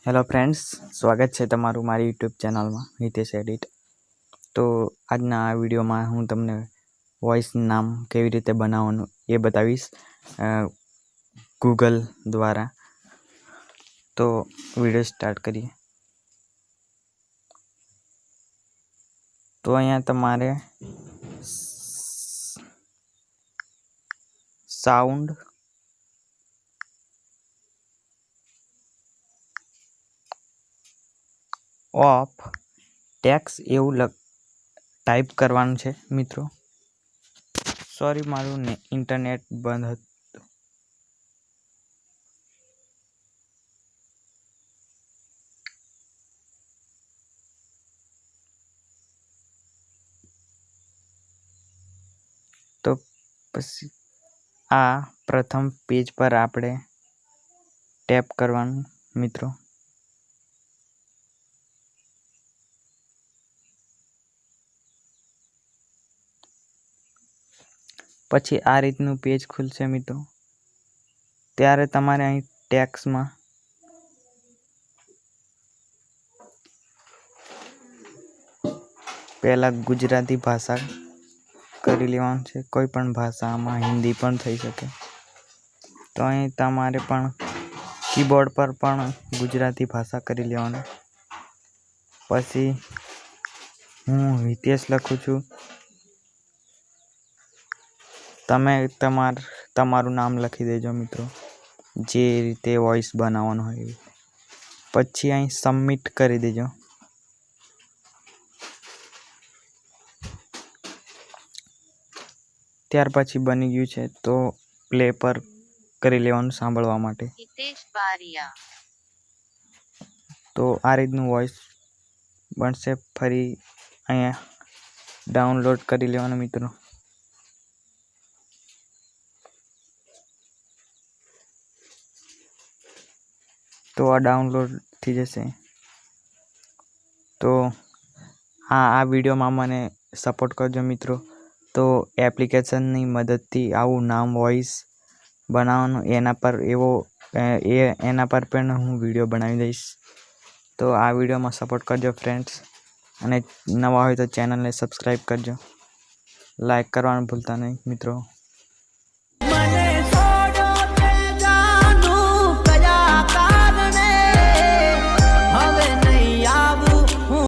Hello friends, स्वागत है तमारू मारी यूट्यूब चैनल में हितेश एडिट। तो आजना आ वीडियो में हूँ तमने वॉइस नाम केवी रीते बनाववानुं ए बतावीश गूगल द्वारा। तो वीडियो स्टार्ट करिए। तो अहींया तमारे साउंड ऑफ टेक्स्ट एवं टाइप करवानुं छे मित्रों। सॉरी मारू इंटरनेट बंद हतुं। तो पछी आ प्रथम पेज पर आपणे टैप करवानुं मित्रों। पछी आ रीतनु पेज खुलशे मित्रों। त्यारे तमारे अहीं टेक्स्ट में पहला गुजराती भाषा करी लेवानुं छे। कोई पण भाषा में हिंदी पण थई शके। तो अहीं तमारे पण कीबोर्ड पर पण गुजराती भाषा करी लेवानुं। पछी हूँ हितेश लखुं छुं। तमे तमारुं नाम लखी देजो मित्रों, जे रीते वॉइस बनाववानुं होय एवी। पछी अहीं सबमिट करी देजो। त्यार पछी बनी गयुं छे। तो प्ले पर करी लेवानुं सांभळवा माटे। तो आ रीतनुं वॉइस बनशे। फरी अहींया डाउनलॉड करी लेवानुं मित्रों। तो आ डाउनलॉड थी जशे। तो आ वीडियो में मने सपोर्ट करजो मित्रों। तो एप्लिकेशन नी मदद थी आवुं नाम वॉइस बनाववानुं एना पर पण हूँ वीडियो बनावी दईश। तो आ वीडियो में सपोर्ट करजो फ्रेंड्स। अने नवा होय तो चैनल ने सब्सक्राइब करजो। लाइक करवानुं भूलता नहीं मित्रों।